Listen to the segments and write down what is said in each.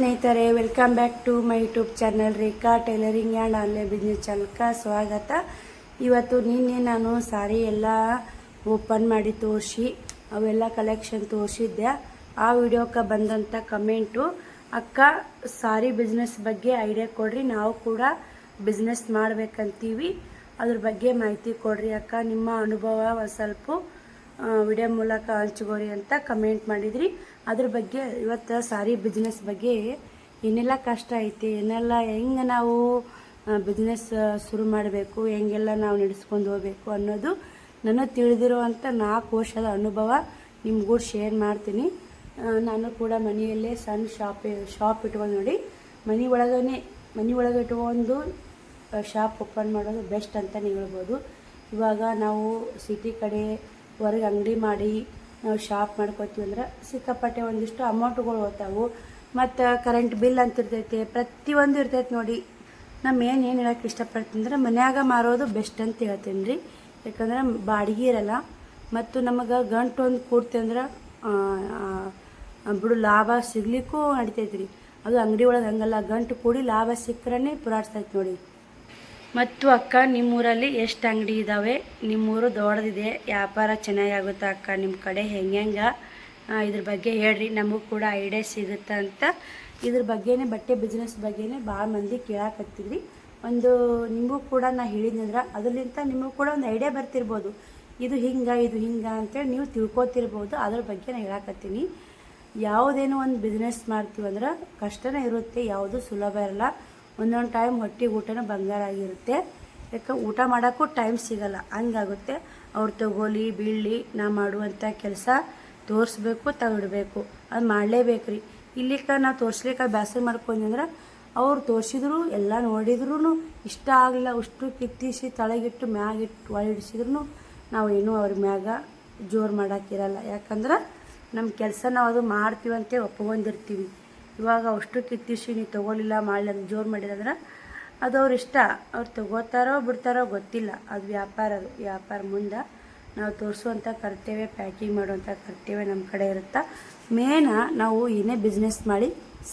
ಸ್ನೇಹಿತರೆ, welcome back to my YouTube channel Rekha tailoring and online business ಚಾನಲ್ಗೆ ಸ್ವಾಗತ. ಇವತ್ತು ನಿನ್ನೆ ನಾನು ಸಾರಿ ಎಲ್ಲ ಓಪನ್ ಮಾಡಿ ತೋರಿಸಿ ಅವೆಲ್ಲ ಕಲೆಕ್ಷನ್ ತೋರಿಸಿದ್ದೆ. ಆ ವಿಡಿಯೋಕ್ಕೆ ಬಂದಂಥ ಕಮೆಂಟು, ಅಕ್ಕ ಸಾರಿ ಬಿಸ್ನೆಸ್ ಬಗ್ಗೆ ಐಡಿಯಾ ಕೊಡ್ರಿ, ನಾವು ಕೂಡ ಬಿಸ್ನೆಸ್ ಮಾಡಬೇಕಂತೀವಿ, ಅದ್ರ ಬಗ್ಗೆ ಮಾಹಿತಿ ಕೊಡ್ರಿ ಅಕ್ಕ, ನಿಮ್ಮ ಅನುಭವ ಒಂದು ಸ್ವಲ್ಪ ವಿಡಿಯೋ ಮೂಲಕ ಹಂಚ್ಕೋರಿ ಅಂತ ಕಮೆಂಟ್ ಮಾಡಿದ್ರಿ. ಅದ್ರ ಬಗ್ಗೆ ಇವತ್ತು ಸಾರಿ ಬಿಸ್ನೆಸ್ ಬಗ್ಗೆ ಏನೆಲ್ಲ ಕಷ್ಟ ಐತಿ, ಏನೆಲ್ಲ ಹೆಂಗೆ ನಾವು ಬಿಸ್ನೆಸ್ ಶುರು ಮಾಡಬೇಕು, ಹೆಂಗೆಲ್ಲ ನಾವು ನಡೆಸ್ಕೊಂಡು ಹೋಗಬೇಕು ಅನ್ನೋದು ನನಗೆ ತಿಳಿದಿರುವಂಥ 4 ವರ್ಷದ ಅನುಭವ ನಿಮ್ಗೂ ಶೇರ್ ಮಾಡ್ತೀನಿ. ನಾನು ಕೂಡ ಮನೆಯಲ್ಲೇ ಸಣ್ಣ ಶಾಪ್ ಇಟ್ಕೊಂಡು ನೋಡಿ, ಮನೆ ಒಳಗೆ ಇಟ್ಕೊಂಡು ಶಾಪ್ ಓಪನ್ ಮಾಡೋದು ಬೆಸ್ಟ್ ಅಂತ ಹೇಳ್ಬೋದು. ಇವಾಗ ನಾವು ಸಿಟಿ ಕಡೆ ಹೊರಗೆ ಅಂಗಡಿ ಮಾಡಿ ನಾವು ಶಾಪ್ ಮಾಡ್ಕೋತೀವಿ ಅಂದ್ರೆ ಸಿಕ್ಕಾಪಟ್ಟೆ ಒಂದಿಷ್ಟು ಅಮೌಂಟ್ಗಳು ಹೋಗ್ತಾವೆ, ಮತ್ತು ಕರೆಂಟ್ ಬಿಲ್ ಅಂತ ಇರ್ತೈತೆ, ಪ್ರತಿಯೊಂದು ಇರ್ತೈತೆ ನೋಡಿ. ನಮ್ಮ ಏನು ಹೇಳೋಕ್ಕೆ ಇಷ್ಟಪಡ್ತೀನಿ ಅಂದ್ರೆ ಮನ್ಯಾಗ ಮಾರೋದು ಬೆಸ್ಟ್ ಅಂತ ಹೇಳ್ತೀನಿ ರೀ. ಯಾಕಂದ್ರೆ ಬಾಡಿಗೆ ಇರಲ್ಲ, ಮತ್ತು ನಮಗೆ ಗಂಟು ಒಂದು ಕೂಡ್ತಿ ಅಂದ್ರೆ ಬಿಡು ಲಾಭ ಸಿಗ್ಲಿಕ್ಕೂ ನಡಿತೈತೆ ರೀ. ಅದು ಅಂಗಡಿ ಒಳಗೆ ಹಂಗಲ್ಲ, ಗಂಟು ಕೂಡಿ ಲಾಭ ಸಿಕ್ಕರೇ ಪುರಾಡ್ಸ್ತೈತೆ ನೋಡಿ. ಮತ್ತು ಅಕ್ಕ, ನಿಮ್ಮೂರಲ್ಲಿ ಎಷ್ಟು ಅಂಗಡಿ ಇದ್ದಾವೆ, ನಿಮ್ಮೂರು ದೊಡ್ಡದಿದೆ, ವ್ಯಾಪಾರ ಚೆನ್ನಾಗಿ ಆಗುತ್ತಾ ಅಕ್ಕ, ನಿಮ್ಮ ಕಡೆ ಹೆಂಗೆ ಇದ್ರ ಬಗ್ಗೆ ಹೇಳ್ರಿ, ನಮಗೂ ಕೂಡ ಐಡಿಯಾ ಸಿಗುತ್ತೆ ಅಂತ. ಇದ್ರ ಬಗ್ಗೆನೇ, ಬಟ್ಟೆ ಬಿಸ್ನೆಸ್ ಬಗ್ಗೆನೇ ಭಾಳ ಮಂದಿ ಕೇಳಾಕತ್ತಿದ್ರಿ. ಒಂದು ನಿಮಗೂ ಕೂಡ ನಾ ಹೇಳಿದ್ನಂದ್ರೆ ಅದರಿಂದ ನಿಮಗೂ ಕೂಡ ಒಂದು ಐಡಿಯಾ ಬರ್ತಿರ್ಬೋದು, ಇದು ಹಿಂಗೆ ಅಂತೇಳಿ ನೀವು ತಿಳ್ಕೊತಿರ್ಬೋದು. ಅದ್ರ ಬಗ್ಗೆ ನಾನು ಹೇಳಾಕತ್ತೀನಿ. ಯಾವುದೇನೋ ಒಂದು ಬಿಸ್ನೆಸ್ ಮಾಡ್ತೀವಂದ್ರೆ ಕಷ್ಟನೇ ಇರುತ್ತೆ, ಯಾವುದು ಸುಲಭ ಇರಲ್ಲ. ಒಂದೊಂದು ಟೈಮ್ ಹೊಟ್ಟೆಗೆ ಊಟನೂ ಬಂಗಾರ ಆಗಿರುತ್ತೆ, ಯಾಕೆ ಊಟ ಮಾಡೋಕ್ಕೂ ಟೈಮ್ ಸಿಗಲ್ಲ, ಹಂಗಾಗುತ್ತೆ. ಅವ್ರು ತಗೊಳ್ಳಿ ಬೀಳಲಿ, ನಾ ಮಾಡುವಂಥ ಕೆಲಸ ತೋರಿಸ್ಬೇಕು, ತಗೊಡ್ಬೇಕು, ಅದು ಮಾಡಲೇಬೇಕು ರೀ. ಇಲ್ಲಿಕ್ಕೆ ನಾವು ತೋರಿಸ್ಲಿಕ್ಕೆ ಬೇಸರ ಮಾಡ್ಕೊಂಡ್ರೆ ಅವ್ರು ತೋರಿಸಿದ್ರು ಎಲ್ಲ ನೋಡಿದ್ರು ಇಷ್ಟ ಆಗಲಿಲ್ಲ, ಅಷ್ಟು ಕಿತ್ತಿಸಿ ತಳಗಿಟ್ಟು ಮ್ಯಾಗಿಟ್ಟು ಒಳಗಿಡಿಸಿದ್ರು ನಾವು ಏನೂ ಅವ್ರ ಮ್ಯಾಗ ಜೋರು ಮಾಡೋಕ್ಕಿರಲ್ಲ. ಯಾಕಂದ್ರೆ ನಮ್ಮ ಕೆಲಸ ನಾವು ಅದು ಮಾಡ್ತೀವಂತೆ ಒಪ್ಕೊಂಡಿರ್ತೀವಿ. ಇವಾಗ ಅಷ್ಟು ಕಿತ್ತಿಸಿ ನೀವು ತೊಗೊಲಿಲ್ಲ ಮಾಡಲಿ ಅದು ಜೋರು ಮಾಡಿದಂದ್ರೆ ಅದು ಅವ್ರ ಇಷ್ಟ, ಅವ್ರು ತೊಗೋತಾರೋ ಬಿಡ್ತಾರೋ ಗೊತ್ತಿಲ್ಲ. ಅದು ವ್ಯಾಪಾರ ಮುಂದೆ ನಾವು ತೋರಿಸುವಂಥ ಕರ್ತವ್ಯ, ಪ್ಯಾಕಿಂಗ್ ಮಾಡುವಂಥ ಕರ್ತವ್ಯ ನಮ್ಮ ಕಡೆ ಇರುತ್ತೆ. ಮೇನ ನಾವು ಏನೇ ಬಿಸ್ನೆಸ್ ಮಾಡಿ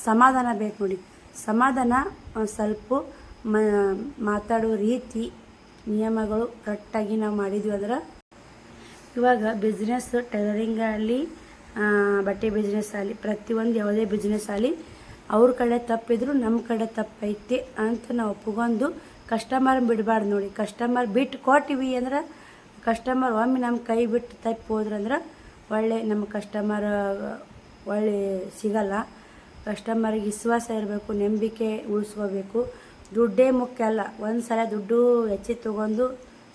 ಸಮಾಧಾನ ಬೇಕು ನೋಡಿ. ಸಮಾಧಾನ ಸ್ವಲ್ಪ ಮಾತಾಡೋ ರೀತಿ, ನಿಯಮಗಳು ಕರೆಕ್ಟಾಗಿ ನಾವು ಮಾಡಿದ್ವಿ ಅಂದ್ರೆ, ಇವಾಗ ಬಿಸ್ನೆಸ್ ಟೈಲರಿಂಗಲ್ಲಿ ಬಟ್ಟೆ ಬಿಸ್ನೆಸ್ ಆಗಲಿ, ಪ್ರತಿಯೊಂದು ಯಾವುದೇ ಬಿಸ್ನೆಸ್ ಆಗಲಿ, ಅವ್ರ ಕಡೆ ತಪ್ಪಿದ್ರು ನಮ್ಮ ಕಡೆ ತಪ್ಪೈತಿ ಅಂತ ನಾವು ಒಪ್ಕೊಂಡು ಕಸ್ಟಮರ್ ಬಿಡಬಾರ್ದು ನೋಡಿ. ಕಸ್ಟಮರ್ ಬಿಟ್ಟು ಕೊಟ್ಟಿವಿ ಅಂದ್ರೆ, ಕಸ್ಟಮರ್ ಒಮ್ಮೆ ನಮ್ಮ ಕೈ ಬಿಟ್ಟು ತಪ್ಪಿ ಹೋದ್ರಂದ್ರೆ ಒಳ್ಳೆ ನಮ್ಮ ಕಸ್ಟಮರ್ ಒಳ್ಳೆ ಸಿಗಲ್ಲ. ಕಸ್ಟಮರ್ಗೆ ವಿಶ್ವಾಸ ಇರಬೇಕು, ನಂಬಿಕೆ ಉಳಿಸ್ಕೋಬೇಕು. ದುಡ್ಡೇ ಮುಖ್ಯ ಅಲ್ಲ. ಒಂದು ಸಲ ದುಡ್ಡು ಹೆಚ್ಚಿಗೆ ತೊಗೊಂಡು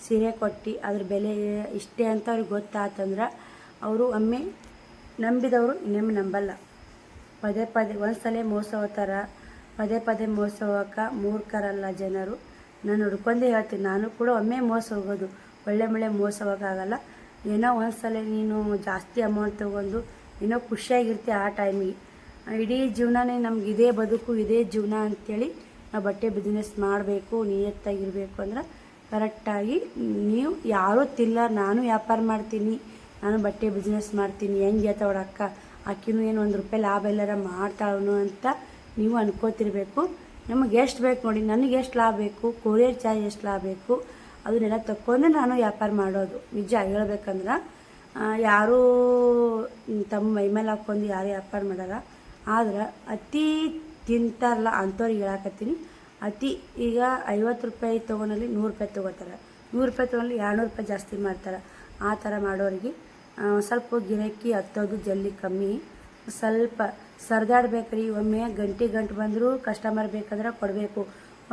ಸೀರೆ ಕೊಟ್ಟು ಅದ್ರ ಬೆಲೆ ಇಷ್ಟೇ ಅಂತ ಅವ್ರಿಗೆ ಗೊತ್ತಾತಂದ್ರೆ ಅವರು ಒಮ್ಮೆ ನಂಬಿದವರು ಇನ್ನೊಮ್ಮೆ ನಂಬಲ್ಲ. ಪದೇ ಒಂದು ಸಲ ಮೋಸ ಹೋಗ್ತಾರೆ, ಪದೇ ಮೋಸ ಹೋಗೋಕೆ ಮೂರ್ಖರಲ್ಲ ಜನರು. ನಾನು ಹುಡ್ಕೊಂಡೇ ಹೇಳ್ತೀನಿ, ನಾನು ಕೂಡ ಒಮ್ಮೆ ಮೋಸ ಹೋಗೋದು, ಒಳ್ಳೆ ಮೋಸ ಹೋಗೋಕ್ಕಾಗಲ್ಲ. ಏನೋ ಒಂದು ಸಲ ನೀನು ಜಾಸ್ತಿ ಅಮೌಂಟ್ ತೊಗೊಂಡು ಏನೋ ಖುಷಿಯಾಗಿರ್ತೀವಿ ಆ ಟೈಮಿಗೆ. ಇಡೀ ಜೀವನನೇ ನಮ್ಗೆ ಇದೇ ಬದುಕು, ಇದೇ ಜೀವನ ಅಂಥೇಳಿ ನಾವು ಬಟ್ಟೆ ಬಿಸ್ನೆಸ್ ಮಾಡಬೇಕು, ನಿಯತ್ತಾಗಿರಬೇಕು ಅಂದ್ರೆ ಕರೆಕ್ಟಾಗಿ ನೀವು ಯಾರೂ ತಿಲ್ಲ. ನಾನು ವ್ಯಾಪಾರ ಮಾಡ್ತೀನಿ, ನಾನು ಬಟ್ಟೆ ಬಿಸ್ನೆಸ್ ಮಾಡ್ತೀನಿ, ಹೆಂಗೆ ಹೇಳ್ತಾವಳ ಅಕ್ಕ, ಆಕಿನೂ ಏನು ₹1 ಲಾಭ ಎಲ್ಲಾರ ಮಾಡ್ತಾವನು ಅಂತ ನೀವು ಅನ್ಕೋತಿರ್ಬೇಕು. ನಮಗೆ ಎಷ್ಟು ಬೇಕು ನೋಡಿ, ನನಗೆ ಎಷ್ಟು ಲಾಭ ಬೇಕು, ಕೊರಿಯರ್ ಚಾರ್ಜ್ ಎಷ್ಟು ಲಾಭ ಬೇಕು, ಅದನ್ನೆಲ್ಲ ತಕ್ಕೊಂಡು ನಾನು ವ್ಯಾಪಾರ ಮಾಡೋದು. ನಿಜ ಹೇಳ್ಬೇಕಂದ್ರೆ ಯಾರೂ ತಮ್ಮ ಮೈಮೇಲೆ ಹಾಕ್ಕೊಂಡು ಯಾರು ವ್ಯಾಪಾರ ಮಾಡಲ್ಲ. ಆದ್ರೆ ಅತಿ ತಿಂತಾರಲ್ಲ ಅಂಥವ್ರಿಗೆ ಹೇಳಾಕತ್ತೀನಿ. ಅತಿ ಈಗ ₹50 ತೊಗೊಳಲ್ಲಿ ₹100 ತೊಗೋತಾರೆ, ₹100 ತೊಗೊಳಲ್ಲಿ ₹200 ಜಾಸ್ತಿ ಮಾಡ್ತಾರೆ. ಆ ಥರ ಮಾಡೋರಿಗೆ ಸ್ವಲ್ಪ ಗಿರಾಕಿ ಹತ್ತೋದು ಜಲ್ದಿ ಕಮ್ಮಿ. ಸ್ವಲ್ಪ ಸರಿದಾಡ್ಬೇಕ್ರಿ. ಒಮ್ಮೆ ಗಂಟೆ ಬಂದರೂ ಕಸ್ಟಮರ್ ಬೇಕಾದ್ರೆ ಕೊಡಬೇಕು.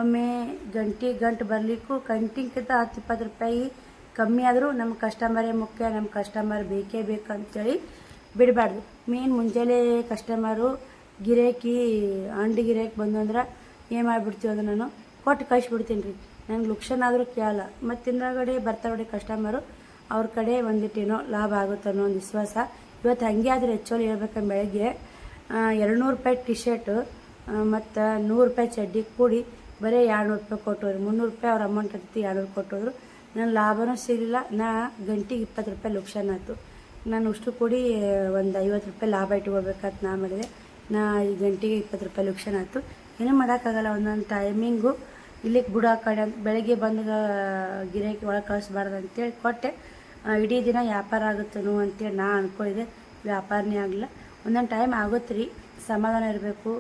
ಒಮ್ಮೆ ಗಂಟೆ ಬರಲಿಕ್ಕೂ ಗಂಟೆಗಿಂತ ₹10-20 ಕಮ್ಮಿ ಆದರೂ ನಮ್ಮ ಕಸ್ಟಮರೇ ಮುಖ್ಯ, ನಮ್ಮ ಕಸ್ಟಮರ್ ಬೇಕೇ ಬೇಕಂತೇಳಿ ಬಿಡಬಾರ್ದು. ಮೇನ್ ಮುಂಜಾನೆ ಕಸ್ಟಮರು ಗಿರಾಕಿ ಗಿರಾಕಿ ಬಂದು ಅಂದ್ರೆ ಏನು ಮಾಡಿಬಿಡ್ತೀವಿ ಅಂದ್ರೆ ನಾನು ಕೊಟ್ಟು ಕಳಿಸ್ಬಿಡ್ತೀನಿ ರೀ. ನನಗೆ ಲುಕ್ಷನ್ ಆದರೂ ಕೇಳಲ್ಲ. ಮತ್ತು ಹಿಂದಗಡೆ ಬರ್ತಾರೆ ನೋಡಿ ಕಸ್ಟಮರು, ಅವ್ರ ಕಡೆ ಒಂದಿಟ್ಟೇನೋ ಲಾಭ ಆಗುತ್ತೆ ಅನ್ನೋ ಒಂದು ವಿಶ್ವಾಸ. ಇವತ್ತು ಹಾಗೆ ಆದರೆ ಹೆಚ್ಚೋಲಿ ಹೇಳ್ಬೇಕಂದ್ರೆ ಬೆಳಗ್ಗೆ ₹200 ಟಿ ಶರ್ಟು ಮತ್ತು ₹100 ಚಡ್ಡಿ ಕೂಡಿ ಬರೀ ₹200 ಕೊಟ್ಟೋರು, ₹300 ಅವ್ರ ಅಮೌಂಟ್ ಇರ್ತಿ, ₹200 ಕೊಟ್ಟೋದ್ರು. ನನ್ನ ಲಾಭನೂ ಸಿಗಲಿಲ್ಲ, ನಾ ಗಂಟೆಗೆ ₹20 ಲುಕ್ಷನ್ ಆಯಿತು. ನಾನು ಅಷ್ಟು ಕೂಡಿ ಒಂದು ₹50 ಲಾಭ ಇಟ್ಕೋಬೇಕಂತ ನಾ ಮಾಡಿದೆ. ನಾ ಈ ಗಂಟೆಗೆ 20 ರೂಪಾಯಿ ಲುಕ್ಷನ್ ಆಯ್ತು. ಏನೂ ಮಾಡೋಕ್ಕಾಗಲ್ಲ, ಒಂದೊಂದು ಟೈಮಿಂಗು ಇಲ್ಲಿಗೆ ಬಿಡೋ ಕಡೆ ಅಂತ ಬೆಳಗ್ಗೆ ಬಂದು ಗಿರಾಕಿ ಒಳಗೆ ಕಳಿಸ್ಬಾರ್ದು ಅಂತೇಳಿ ಕೊಟ್ಟೆ. ಇಡೀ ದಿನ ವ್ಯಾಪಾರ ಆಗುತ್ತನೋ ಅಂತೇಳಿ ನಾ ಅಂದ್ಕೊಂಡಿದ್ದೆ, ವ್ಯಾಪಾರನೇ ಆಗಲಿಲ್ಲ. ಒಂದೊಂದು ಟೈಮ್ ಆಗುತ್ತೆ ರೀ, ಸಮಾಧಾನ ಇರಬೇಕು.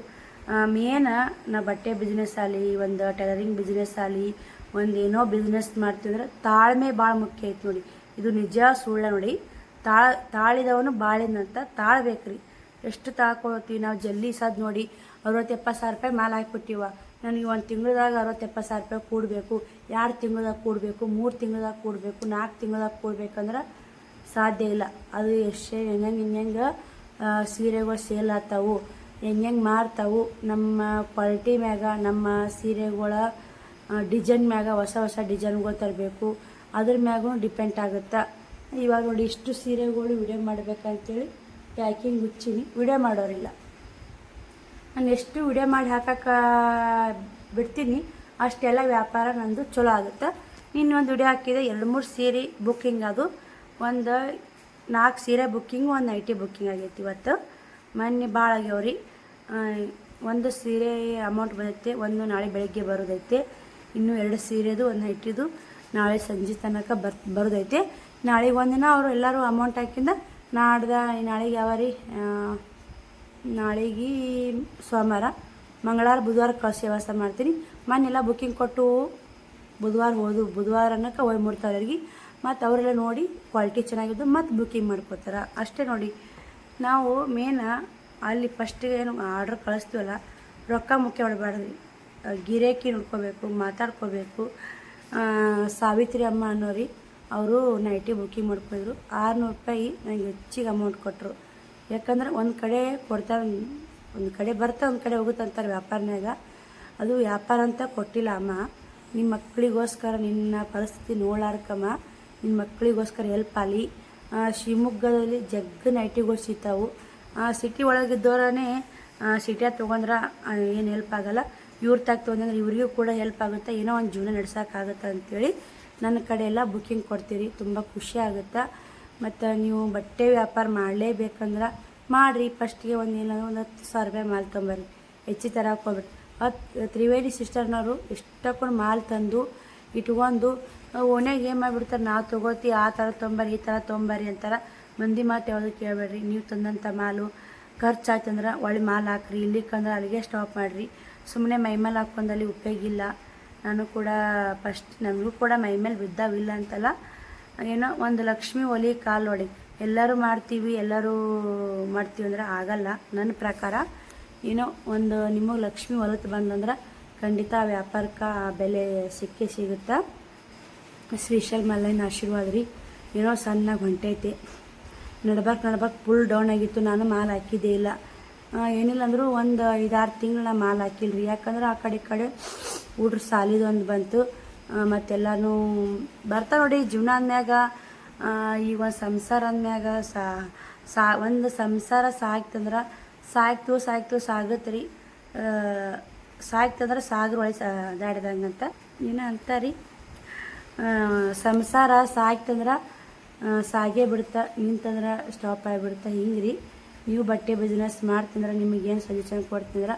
ಮೇನ ನಾ ಬಟ್ಟೆ ಬಿಸ್ನೆಸ್ ಆಗಲಿ, ಒಂದು ಟೈಲರಿಂಗ್ ಬಿಸ್ನೆಸ್ ಆಗಲಿ, ಒಂದು ಏನೋ ಬಿಸ್ನೆಸ್ ಮಾಡ್ತಿದ್ರೆ ತಾಳ್ಮೆ ಭಾಳ ಮುಖ್ಯ ಐತೆ ನೋಡಿ. ಇದು ನಿಜ ಸುಳ್ಳ ನೋಡಿ. ತಾಳಿದವನು ಬಾಳಿನಂತ ತಾಳ್ಬೇಕು ರೀ. ಎಷ್ಟು ತಾಳ್ಕೊಳ್ತೀವಿ ನಾವು. ಜಲ್ದಿ ಸದ್ ನೋಡಿ 60-70 ಸಾವಿರ ರೂಪಾಯಿ ಮಾಲ್ ಹಾಕಿಬಿಟ್ಟಿವ. ನನಗೆ ಒಂದು ತಿಂಗಳದಾಗ 60-70 ಸಾವಿರ ರೂಪಾಯಿ ಕೂಡಬೇಕು, 2 ತಿಂಗಳದಾಗ ಕೂಡಬೇಕು, 3 ತಿಂಗಳದಾಗ ಕೂಡಬೇಕು, 4 ತಿಂಗಳದಾಗ ಕೂಡ್ಬೇಕಂದ್ರೆ ಸಾಧ್ಯ ಇಲ್ಲ. ಅದು ಎಷ್ಟೇ ಹೆಂಗೆ ಸೀರೆಗಳು ಸೇಲ್ ಆಗ್ತಾವು, ಹೆಂಗೆ ಮಾರ್ತಾವು, ನಮ್ಮ ಕ್ವಾಲಿಟಿ ಮ್ಯಾಗ, ನಮ್ಮ ಸೀರೆಗಳ ಡಿಸೈನ್ ಮ್ಯಾಗ ಹೊಸ ಹೊಸ ಡಿಸೈನ್ಗಳು ತರಬೇಕು, ಅದ್ರ ಮ್ಯಾಗೂ ಡಿಪೆಂಡ್ ಆಗುತ್ತೆ. ಇವಾಗ ನೋಡಿ ಇಷ್ಟು ಸೀರೆಗಳು ವಿಡಿಯೋ ಮಾಡ್ಬೇಕಂತೇಳಿ ಪ್ಯಾಕಿಂಗ್ ಹುಚ್ಚಿನಿ, ವಿಡಿಯೋ ಮಾಡೋರಿಲ್ಲ. ನಾನು ಎಷ್ಟು ವಿಡಿಯೋ ಮಾಡಿ ಹಾಕಕ್ಕೆ ಬಿಡ್ತೀನಿ ಅಷ್ಟೆಲ್ಲ ವ್ಯಾಪಾರ ನಂದು ಚಲೋ ಆಗುತ್ತೆ. ಇನ್ನೊಂದು ವಿಡಿಯೋ ಹಾಕಿದೆ, 2-3 ಸೀರೆ ಬುಕ್ಕಿಂಗ್, ಅದು ಒಂದು 4 ಸೀರೆ ಬುಕ್ಕಿಂಗ್, ಒಂದು ನೈಟಿ ಬುಕ್ಕಿಂಗ್ ಆಗೈತಿ ಇವತ್ತು. ಮೊನ್ನೆ ಭಾಳ ಆಗ್ಯಾವ್ರಿ. ಒಂದು ಸೀರೆ ಅಮೌಂಟ್ ಬಂದೈತೆ, ಒಂದು ನಾಳೆ ಬೆಳಗ್ಗೆ ಬರೋದೈತೆ. ಇನ್ನೂ 2 ಸೀರೆದು, ಒಂದು ನೈಟಿದು ನಾಳೆ ಸಂಜೆ ತನಕ ಬರೋದೈತೆ. ನಾಳೆಗೆ ಒಂದಿನ ಅವರು ಎಲ್ಲರೂ ಅಮೌಂಟ್ ಹಾಕಿಂದ ನಾಳೆಗೆ ಯಾವ ರೀ, ನಾಳೆಗೆ ಸೋಮವಾರ, ಮಂಗಳವಾರ, ಬುಧವಾರ ಕಳಿಸಿ ವ್ಯವಸ್ಥೆ ಮಾಡ್ತೀನಿ. ಮೊನ್ನೆಲ್ಲ ಬುಕ್ಕಿಂಗ್ ಕೊಟ್ಟು ಬುಧವಾರ ಅನ್ನೋಕೆ ಹೋಗಿ ಮುಡ್ತಾರೆ ಅವ್ರಿಗೆ. ಮತ್ತು ಅವರೆಲ್ಲ ನೋಡಿ ಕ್ವಾಲಿಟಿ ಚೆನ್ನಾಗಿದ್ದು ಮತ್ತು ಬುಕ್ಕಿಂಗ್ ಮಾಡ್ಕೋತಾರೆ ಅಷ್ಟೇ ನೋಡಿ. ನಾವು ಮೇನ ಅಲ್ಲಿ ಫಸ್ಟಿಗೆ ಏನು ಆರ್ಡ್ರ್ ಕಳಿಸ್ತೀವಲ್ಲ, ರೊಕ್ಕ ಮುಖ್ಯ ಹೊಡಬಾರ್ದು. ಗಿರಾಕಿ ನೋಡ್ಕೋಬೇಕು, ಮಾತಾಡ್ಕೋಬೇಕು. ಸಾವಿತ್ರಿ ಅಮ್ಮ ಅನ್ನೋರಿ, ಅವರು ನೈಟಿ ಬುಕ್ಕಿಂಗ್ ಮಾಡ್ಕೊಂಡಿದ್ರು. 600 ರೂಪಾಯಿ ನನಗೆ ಹೆಚ್ಚಿಗೆ ಅಮೌಂಟ್ ಕೊಟ್ಟರು. ಯಾಕಂದ್ರೆ ಒಂದು ಕಡೆ ಕೊಡ್ತಾರೆ, ಒಂದು ಕಡೆ ಬರ್ತಾ ಒಂದು ಕಡೆ ಹೋಗುತ್ತೆ ಅಂತಾರೆ ವ್ಯಾಪಾರನಾಗ. ಅದು ವ್ಯಾಪಾರ ಅಂತ ಕೊಟ್ಟಿಲ್ಲ ಅಮ್ಮ, ನಿಮ್ಮ ಮಕ್ಕಳಿಗೋಸ್ಕರ, ನಿನ್ನ ಪರಿಸ್ಥಿತಿ ನೋಡ್ಲಾರ್ಕಮ್ಮ, ನಿಮ್ಮ ಮಕ್ಕಳಿಗೋಸ್ಕರ ಹೆಲ್ಪ್ ಆಗಲಿ. ಶಿವಮೊಗ್ಗದಲ್ಲಿ ಜಗ್ಗ ನೈಟಿಗಳು ಸಿಗ್ತಾವು. ಸಿಟಿ ಒಳಗಿದ್ದವರೇ ಸಿಟಿಯಾಗ ತೊಗೊಂಡ್ರೆ ಏನು ಹೆಲ್ಪ್ ಆಗೋಲ್ಲ. ಇವ್ರ ತೊಗೊಂಡ್ರೆ ಇವ್ರಿಗೂ ಕೂಡ ಹೆಲ್ಪ್ ಆಗುತ್ತೆ, ಏನೋ ಒಂದು ಜೀವನ ನಡ್ಸೋಕ್ಕಾಗುತ್ತೆ ಅಂಥೇಳಿ ನನ್ನ ಕಡೆ ಎಲ್ಲ ಬುಕ್ಕಿಂಗ್ ಕೊಡ್ತೀರಿ. ತುಂಬ ಖುಷಿ ಆಗುತ್ತೆ. ಮತ್ತು ನೀವು ಬಟ್ಟೆ ವ್ಯಾಪಾರ ಮಾಡಲೇಬೇಕಂದ್ರೆ ಮಾಡಿರಿ. ಫಸ್ಟಿಗೆ ಏನಾದರೂ ಒಂದು 10,000 ರೂಪಾಯಿ ಮಾಲ್ ತೊಂಬರ್ರಿ, ಹೆಚ್ಚಿಗೆ ತರಕ್ಕೆ ಹೋಗ್ಬಿಟ್ಟು. ತ್ರಿವೇಣಿ ಸಿಸ್ಟರ್ನವರು ಎಷ್ಟಕ್ಕೊಂಡು ಮಾಲ್ ತಂದು ಇಟ್ಕೊಂಡು ಓಣ್ಯಾಗ ಏನು ಮಾಡಿಬಿಡ್ತಾರೆ, ನಾವು ತೊಗೋತೀವಿ, ಆ ಥರ ತೊಂಬರ್ರಿ, ಈ ಥರ ತೊಂಬರ್ರಿ ಅಂತಾರೆ. ಮಂದಿ ಮಾತು ಯಾವುದು ಕೇಳಬೇಡ್ರಿ. ನೀವು ತಂದಂಥ ಮಾಲು ಖರ್ಚಾಯ್ತಂದ್ರೆ ಒಳ್ಳೆ ಮಾಲ್ ಹಾಕ್ರಿ, ಇಲ್ಲಿಕ್ಕಂದ್ರೆ ಅಲ್ಲಿಗೆ ಸ್ಟಾಪ್ ಮಾಡಿರಿ. ಸುಮ್ಮನೆ ಮೈಮೇಲೆ ಹಾಕ್ಕೊಂಡಲ್ಲಿ ಉಪಯೋಗ ಇಲ್ಲ. ನಾನು ಕೂಡ ನಮಗೂ ಕೂಡ ಮೈಮೇಲೆ ಬಿದ್ದಾವಿಲ್ಲ ಅಂತಲ್ಲ, ಏನೋ ಒಂದು ಲಕ್ಷ್ಮಿ ಒಲಿ ಕಾಲು ನೋಡಿ ಎಲ್ಲರೂ ಮಾಡ್ತೀವಿ ಅಂದ್ರೆ ಆಗಲ್ಲ. ನನ್ನ ಪ್ರಕಾರ ಏನೋ ಒಂದು ನಿಮಗೆ ಲಕ್ಷ್ಮಿ ಹೊಲತ್ತು ಬಂದಂದ್ರೆ ಖಂಡಿತ ವ್ಯಾಪಾರಕ್ಕೆ ಬೆಲೆ ಸಿಕ್ಕೇ ಸಿಗುತ್ತೆ. ಶ್ರೀಶೈಲ್ ಮಲ್ಲಯ್ಯನ ಆಶೀರ್ವಾದ ರೀ. ಏನೋ ಸಣ್ಣಗೆ ಹೊಂಟೈತೆ. ನಡ್ಬೇಕು ಫುಲ್ ಡೌನ್ ಆಗಿತ್ತು. ನಾನು ಮಾಲ್ ಹಾಕಿದ್ದೇ ಇಲ್ಲ. ಏನಿಲ್ಲ ಅಂದರೂ ಒಂದು 5-6 ತಿಂಗಳು ನಾ ಮಾಲ್ ಹಾಕಿಲ್ಲ ರೀ. ಯಾಕಂದ್ರೆ ಆ ಕಡೆ ಹುಡ್ರು ಸಾಲಿದೊಂದು ಬಂತು. ಮತ್ತೆಲ್ಲನೂ ಬರ್ತಾ ನೋಡಿ ಜೀವನ ಅಂದ್ಮ್ಯಾಗ. ಈಗ ಒಂದು ಸಂಸಾರ ಅಂದ್ಮ್ಯಾಗ ಒಂದು ಸಂಸಾರ ಸಾಕ್ತಂದ್ರೆ ಸಾಗುತ್ತೆ ರೀ. ಸಾಕ್ತಂದ್ರೆ ಸಾಗರ ಒಳಗೆ ದಾಡ್ದಂಗಂತ ಏನೋ ಅಂತಾರೀ. ಸಂಸಾರ ಸಾಕ್ತಂದ್ರೆ ಸಾಗೇ ಬಿಡ್ತಾ, ನಿಂತಂದ್ರೆ ಸ್ಟಾಪ್ ಆಗಿಬಿಡ್ತಾ. ಹಿಂಗೆ ರೀ. ನೀವು ಬಟ್ಟೆ ಬಿಸ್ನೆಸ್ ಮಾಡ್ತಂದ್ರೆ ನಿಮಗೇನು ಸಜೆಷನ್ ಕೊಡ್ತಂದ್ರೆ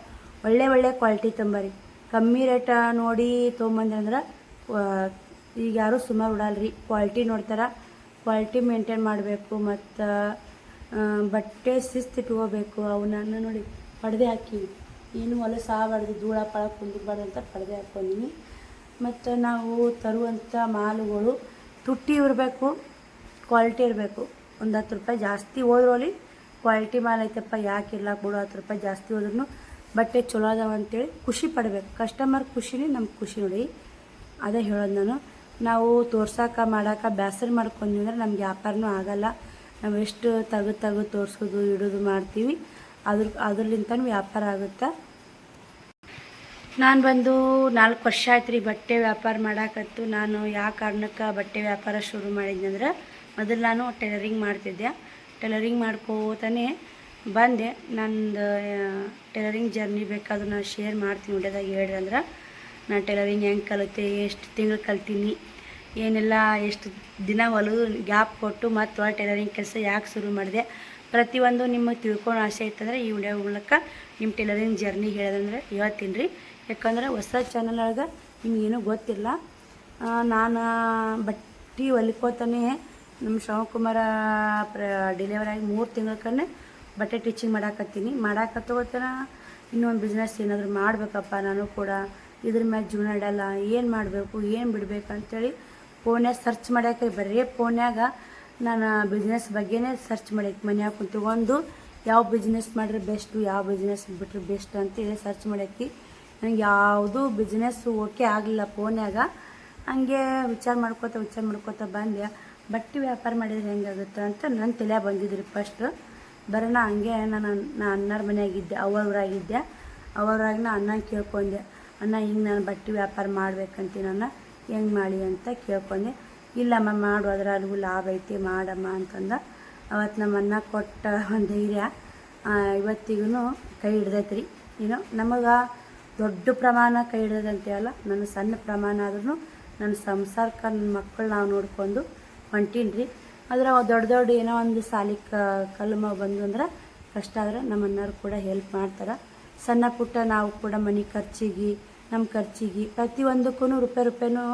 ಒಳ್ಳೆ ಕ್ವಾಲಿಟಿ ತೊಂಬರಿ. ಕಮ್ಮಿ ರೇಟ ನೋಡಿ ತೊಗೊಂಬಂದ್ರೆ ಈಗ ಯಾರೂ ಸುಮಾರು ಉಡಲ್ರಿ. ಕ್ವಾಲಿಟಿ ನೋಡ್ತಾರೆ, ಕ್ವಾಲಿಟಿ ಮೇಂಟೈನ್ ಮಾಡಬೇಕು. ಮತ್ತು ಬಟ್ಟೆ ಶಿಸ್ತು ಇಟ್ಕೋಬೇಕು. ಅವನ್ನ ನೋಡಿ ಪರದೆ ಹಾಕಿವಿ, ಏನು ಹೊಲಸು ಆಗಬಾರ್ದು, ಧೂಳ ಪಳ ಕುಂದಿರಬಾರ್ದು ಅಂತ ಪರದೆ ಹಾಕ್ಕೊಂಡಿನಿ. ಮತ್ತು ನಾವು ತರುವಂಥ ಮಾಲುಗಳು ತುಟ್ಟಿ ಇರಬೇಕು, ಕ್ವಾಲಿಟಿ ಇರಬೇಕು. ಒಂದು 10 ರೂಪಾಯಿ ಜಾಸ್ತಿ ಹೋದ್ರಲ್ಲಿ ಕ್ವಾಲಿಟಿ ಮಾಲ್ ಐತಪ್ಪ, ಯಾಕೆ ಇರ್ಲಾಕ ಬಿಡು, 10 ರೂಪಾಯಿ ಜಾಸ್ತಿ ಹೋದ್ರೂ ಬಟ್ಟೆ ಚಲೋ ಅದಾವ ಅಂತೇಳಿ ಖುಷಿ ಪಡಬೇಕು. ಕಸ್ಟಮರ್ ಖುಷಿನೇ ನಮ್ಗೆ ಖುಷಿ ನೋಡಿ. ಅದೇ ಹೇಳೋದು ನಾವು ತೋರ್ಸೋಕೆ ಮಾಡೋಕೆ ಬೇಸರ ಮಾಡ್ಕೊಂಡ್ವಿ ನಮ್ಗೆ ವ್ಯಾಪಾರನೂ ಆಗೋಲ್ಲ. ನಾವು ಎಷ್ಟು ತೆಗೆದು ತೋರಿಸೋದು ಇಡೋದು ಮಾಡ್ತೀವಿ, ಅದ್ರಲಿಂತನೂ ವ್ಯಾಪಾರ ಆಗುತ್ತೆ. ನಾನು ಬಂದು 4 ವರ್ಷ ಆಯ್ತು ರೀ ಬಟ್ಟೆ ವ್ಯಾಪಾರ ಮಾಡಾಕತ್ತು. ನಾನು ಯಾವ ಕಾರಣಕ್ಕೆ ಬಟ್ಟೆ ವ್ಯಾಪಾರ ಶುರು ಮಾಡಿದ್ನಂದ್ರೆ, ಮೊದಲು ನಾನು ಟೈಲರಿಂಗ್ ಮಾಡ್ತಿದ್ದೆ. ಟೈಲರಿಂಗ್ ಮಾಡ್ಕೋತಾನೆ ಬಂದೆ. ನಂದು ಟೈಲರಿಂಗ್ ಜರ್ನಿ ಬೇಕಾದ್ರೂ ನಾನು ಶೇರ್ ಮಾಡ್ತೀನಿ ವಿಡಿಯೋದಾಗ. ಹೇಳ್ರಿ ಅಂದ್ರೆ ನಾನು ಟೈಲರಿಂಗ್ ಹೆಂಗೆ ಕಲಿತೆ, ಎಷ್ಟು ತಿಂಗಳು ಕಲ್ತೀನಿ, ಏನೆಲ್ಲ ಎಷ್ಟು ದಿನ ಹೊಲಿದು ಗ್ಯಾಪ್ ಕೊಟ್ಟು ಮತ್ತು ಟೈಲರಿಂಗ್ ಕೆಲಸ ಯಾಕೆ ಶುರು ಮಾಡಿದೆ, ಪ್ರತಿಯೊಂದು ನಿಮಗೆ ತಿಳ್ಕೊಳ್ಳೋ ಆಸೆ ಇತ್ತಂದರೆ ಈ ವಿಡಿಯೋ ಮೂಲಕ ನಿಮ್ಮ ಟೈಲರಿಂಗ್ ಜರ್ನಿ ಹೇಳೋದಂದ್ರೆ ಹೇಳ್ತೀನಿ ರೀ. ಯಾಕಂದ್ರೆ ಹೊಸ ಚಾನಲ್ ಒಳಗೆ ನಿಮಗೇನು ಗೊತ್ತಿಲ್ಲ. ನಾನು ಬಟ್ಟೆ ಹೊಲಿಕೋತಾನೆ ನಮ್ಮ ಶ್ರವಣಕುಮಾರ ಡೆಲಿವರಿ ಆಗಿ 3 ತಿಂಗಳ ಬಟ್ಟೆ ಟೀಚಿಂಗ್ ಮಾಡಾಕತ್ತೋತನ ಇನ್ನೊಂದು ಬಿಸ್ನೆಸ್ ಏನಾದರೂ ಮಾಡಬೇಕಪ್ಪ ನಾನು ಕೂಡ, ಇದ್ರ ಮ್ಯಾಲೆ ಜೀವನ ಇಡಲ್ಲ, ಏನು ಮಾಡಬೇಕು ಏನು ಬಿಡಬೇಕು ಅಂತೇಳಿ ಫೋನ್ಯಾಗ ಸರ್ಚ್ ಮಾಡ್ಯಾಕ ಬರೀ ಫೋನ್ಯಾಗ ನಾನು ಬಿಸ್ನೆಸ್ ಬಗ್ಗೆನೇ ಸರ್ಚ್ ಮಾಡಕ್ಕೆ ಮನ್ಯಾಗ ಕುಂತ್ಕೊಂಡು ಯಾವ ಬಿಸ್ನೆಸ್ ಮಾಡಿದ್ರೆ ಬೆಸ್ಟು, ಯಾವ ಬಿಸ್ನೆಸ್ ಬಿಟ್ಟರೆ ಬೆಸ್ಟ್ ಅಂತೇಳಿ ಸರ್ಚ್ ಮಾಡಕ್ಕೆ ನನಗೆ ಯಾವುದೂ ಬಿಸ್ನೆಸ್ ಓಕೆ ಆಗಲಿಲ್ಲ ಫೋನ್ಯಾಗ. ಹಂಗೆ ವಿಚಾರ ಮಾಡ್ಕೋತ ಬಂದೆ ಬಟ್ಟೆ ವ್ಯಾಪಾರ ಮಾಡಿದ್ರೆ ಹೆಂಗಾಗುತ್ತೆ ಅಂತ ನನ್ನ ತಲೆ ಬಂದಿದ್ರಿ ಫಸ್ಟ್. ಬರೋಣ ಹಂಗೆ ನಾನು ಅಣ್ಣರ ಮನೆಯಾಗಿದ್ದೆ, ಅವರಾಗಿದ್ದೆ. ಅವರಾಗಿ ನಾ ಅಣ್ಣ ಕೇಳ್ಕೊಂಡೆ, ಅಣ್ಣ ಹಿಂಗೆ ನಾನು ಬಟ್ಟೆ ವ್ಯಾಪಾರ ಮಾಡ್ಬೇಕಂತೀನಿ ಅಣ್ಣ, ಹೆಂಗೆ ಮಾಡಿ ಅಂತ ಕೇಳ್ಕೊಂಡೆ. ಇಲ್ಲಮ್ಮ ಮಾಡು, ಅದರಲ್ಲೂ ಲಾಭ ಐತಿ, ಮಾಡಮ್ಮ ಅಂತಂದ. ಅವತ್ತು ನಮ್ಮ ಅಣ್ಣ ಕೊಟ್ಟ ಒಂದು ಧೈರ್ಯ ಇವತ್ತಿಗೂ ಕೈ ಹಿಡ್ದೈತ್ರಿ. ಏನೋ ನಮಗೆ ದೊಡ್ಡ ಪ್ರಮಾಣ ಕೈ ಹಿಡ್ದಂತೆಯಲ್ಲ, ನನ್ನ ಸಣ್ಣ ಪ್ರಮಾಣ ಆದ್ರೂ ನನ್ನ ಸಂಸಾರಕ್ಕೆ ನನ್ನ ಮಕ್ಕಳು ನಾವು ನೋಡ್ಕೊಂಡು ಹೊಂಟೀನಿ ರೀ. ಆದ್ರೆ ದೊಡ್ಡ ಏನೋ ಒಂದು ಸಾಲಿಗೆ ಕಲ್ಲು ಬಂದು ಅಂದ್ರೆ ಕಷ್ಟ ಆದ್ರೆ ನಮ್ಮ ಅಣ್ಣರು ಕೂಡ ಹೆಲ್ಪ್ ಮಾಡ್ತಾರೆ. ಸಣ್ಣ ಪುಟ್ಟ ನಾವು ಕೂಡ ಮನೆ ಖರ್ಚಿಗೆ ನಮ್ಮ ಖರ್ಚಿಗೆ ಪ್ರತಿಯೊಂದಕ್ಕೂ ರೂಪಾಯಿನೂ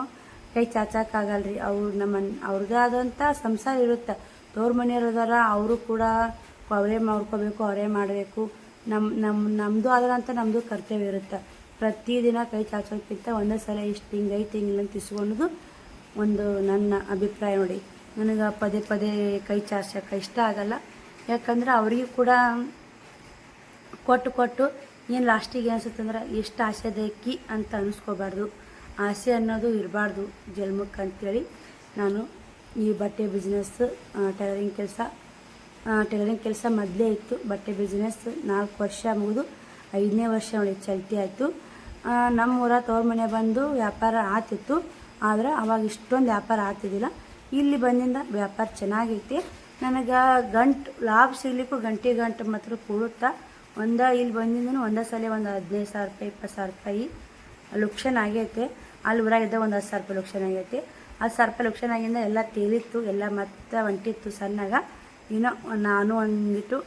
ಕೈ ಚಾಚಾಕಾಗಲ್ಲ ರೀ. ಅವ್ರದ್ದೇ ಆದಂಥ ಸಂಸಾರ ಇರುತ್ತೆ. ತವ್ರ ಮನೆಯವ್ರದಾರ ಅವರು ಕೂಡ ಅವರೇ ಮಾಡ್ಕೋಬೇಕು, ಅವರೇ ಮಾಡಬೇಕು. ನಮ್ಮದು ಆದಂಥ ನಮ್ಮದು ಕರ್ತವ್ಯ ಇರುತ್ತೆ. ಪ್ರತಿದಿನ ಕೈ ಚಾಚೋಕ್ಕಿಂತ ಒಂದೇ ಸಲ ಇಷ್ಟು ಹಿಂಗೈತೆ ಹಿಂಗಿಲ್ಲ ಅಂತ ಇಸ್ಕೊಳ್ಳೋದು ಒಂದು ನನ್ನ ಅಭಿಪ್ರಾಯ ನೋಡಿ. ನನಗೆ ಪದೇ ಪದೇ ಕೈ ಚಾಚೋಕೆ ಇಷ್ಟ ಆಗಲ್ಲ. ಯಾಕಂದ್ರೆ ಅವ್ರಿಗೂ ಕೂಡ ಕೊಟ್ಟು ಏನು ಲಾಸ್ಟಿಗೆ ಅನ್ಸುತ್ತೆ ಅಂದ್ರೆ ಎಷ್ಟು ಆಸೆದಕ್ಕಿ ಅಂತ ಅನ್ನಿಸ್ಕೋಬಾರ್ದು. ಆಸೆ ಅನ್ನೋದು ಇರಬಾರ್ದು ಜನ್ಮಕ್ಕೆ ಅಂತೇಳಿ ನಾನು ಈ ಬಟ್ಟೆ ಬಿಸ್ನೆಸ್ ಟೈಲರಿಂಗ್ ಕೆಲಸ ಮೊದಲೇ ಇತ್ತು. ಬಟ್ಟೆ ಬಿಸ್ನೆಸ್ 4 ವರ್ಷ ಮುಗಿದು 5ನೇ ವರ್ಷ ನೋಡಿ ಚಲ್ತಿ ಆಯಿತು. ನಮ್ಮೂರ ತವ್ರ ಮನೆ ಬಂದು ವ್ಯಾಪಾರ ಆಗ್ತಿತ್ತು, ಆದರೆ ಅವಾಗ ಇಷ್ಟೊಂದು ವ್ಯಾಪಾರ ಆಗ್ತಿದ್ದಿಲ್ಲ. ಇಲ್ಲಿ ಬಂದಿಂದ ವ್ಯಾಪಾರ ಚೆನ್ನಾಗೈತಿ. ನನಗೆ ಲಾಭ ಸಿಗ್ಲಿಕ್ಕೂ ಗಂಟೆ ಮಾತ್ರ ಕೂಡುತ್ತಾ. ಇಲ್ಲಿ ಬಂದಿಂದನೂ ಒಂದೇ ಸಲ ಒಂದು 15,000 ರೂಪಾಯಿ 20,000 ರೂಪಾಯಿ ಲುಕ್ಷನ್ ಆಗೈತೆ. ಅಲ್ಲಿ ಊರಾಗಿದ್ದ ಒಂದು 10,000 ರೂಪಾಯಿ ಲುಕ್ಷನ್ ಆಗೈತೆ. 10,000 ರೂಪಾಯಿ ಲುಕ್ಷನ್ ಆಗಿಂದ ಎಲ್ಲ ತೇಲಿತ್ತು, ಎಲ್ಲ ಮತ್ತೆ ಹೊಂಟಿತ್ತು ಸಣ್ಣಾಗ. ಏನೋ ನಾನು ಒಂದಿಟ್ಟು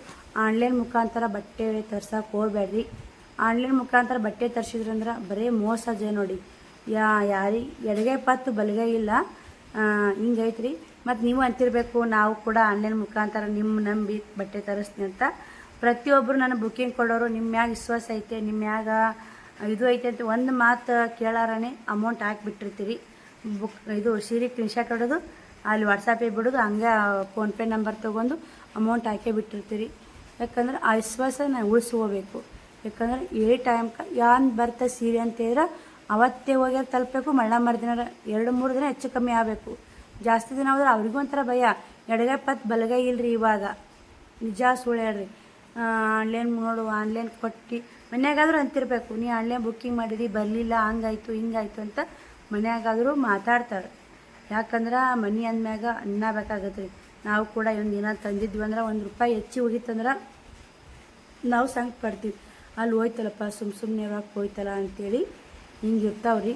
ಆನ್ಲೈನ್ ಮುಖಾಂತರ ಬಟ್ಟೆ ತರ್ಸಕ್ಕೆ ಹೋಗ್ಬೇಡ್ರಿ. ಆನ್ಲೈನ್ ಮುಖಾಂತರ ಬಟ್ಟೆ ತರಿಸಿದ್ರಂದ್ರೆ ಬರೀ ಮೋಸ ನೋಡಿ. ಯಾರಿಗೆ ಎಡಗೈ ಪತ್ತು ಬಲಗೈ ಇಲ್ಲ, ಹಿಂಗೈತ್ರಿ. ಮತ್ತು ನೀವು ಅಂತಿರಬೇಕು ನಾವು ಕೂಡ ಆನ್ಲೈನ್ ಮುಖಾಂತರ ನಂಬಿ ಬಟ್ಟೆ ತರಿಸ್ತೀನಿ ಅಂತ. ಪ್ರತಿಯೊಬ್ಬರು ನಾನು ಬುಕ್ಕಿಂಗ್ ಕೊಡೋರು ನಿಮ್ಮ ಮ್ಯಾಗ ವಿಶ್ವಾಸ ಐತೆ, ನಿಮ್ಮ ಮ್ಯಾಗ ಇದು ಐತೆ ಅಂತ ಒಂದು ಮಾತು ಕೇಳಾರನೇ ಅಮೌಂಟ್ ಹಾಕಿಬಿಟ್ಟಿರ್ತೀರಿ. ಸೀರೆ ಸ್ಕ್ರೀನ್ಶಾಟ್ ಹೊಡೋದು ಅಲ್ಲಿ ವಾಟ್ಸಪ್ಪಿಗೆ ಬಿಡೋದು, ಹಂಗೆ ಫೋನ್ಪೇ ನಂಬರ್ ತೊಗೊಂಡು ಅಮೌಂಟ್ ಹಾಕೇ ಬಿಟ್ಟಿರ್ತೀರಿ. ಯಾಕಂದ್ರೆ ಆ ವಿಶ್ವಾಸ ನಾವು ಉಳಿಸ್ಕೋಬೇಕು. ಯಾಕಂದ್ರೆ ಟೈಮ್ಗೆ ಯಾನ್ ಬರ್ತಾ ಸೀರೆ ಅಂತ ಹೇಳಿದ್ರೆ ಅವತ್ತೇ ಹೋಗಿ ತಲುಪಬೇಕು. ಮರ್ದಿನ 2-3 ದಿನ ಹೆಚ್ಚು ಕಮ್ಮಿ ಆಗಬೇಕು. ಜಾಸ್ತಿ ದಿನ ಹೋದ್ರೆ ಅವ್ರಿಗೂ ಒಂಥರ ಭಯ, ಎಡಗೈ ಪತ್ತು ಬಲಗೈ ಇಲ್ಲರಿ. ಇವಾಗ ನಿಜ ಸುಳ್ಳು ಹೇಳ್ರಿ. ಆನ್ಲೈನ್ ನೋಡು, ಆನ್ಲೈನ್ ಕೊಟ್ಟು ಮನ್ಯಾಗಾದರೂ ಅಂತಿರ್ಬೇಕು, ನೀ ಆನ್ಲೈನ್ ಬುಕ್ಕಿಂಗ್ ಮಾಡಿದಿ ಬರಲಿಲ್ಲ, ಹಂಗಾಯ್ತು ಹಿಂಗಾಯ್ತು ಅಂತ ಮನ್ಯಾಗಾದರೂ ಮಾತಾಡ್ತಾರೆ. ಯಾಕಂದ್ರೆ ಮನೆ ಅಂದ್ಮ್ಯಾಗ ಅನ್ನಬೇಕಾಗತ್ತೆ ರೀ. ನಾವು ಕೂಡ ಒಂದು ದಿನ ತಂದಿದ್ವಿ ಅಂದ್ರೆ ₹1 ಹೆಚ್ಚಿಗೆ ಹೋಗಿತ್ತಂದ್ರೆ ನಾವು ಸಂಕಟ ಪಡ್ತೀವಿ. ಅಲ್ಲಿ ಹೋಯ್ತಲ್ಲಪ್ಪ ಸುಮ್ಮನೆ ಯಾವಾಗ ಹೋಯ್ತಲ್ಲ ಅಂತೇಳಿ ಹಿಂಗೆ ಇರ್ತಾವ್ರಿ.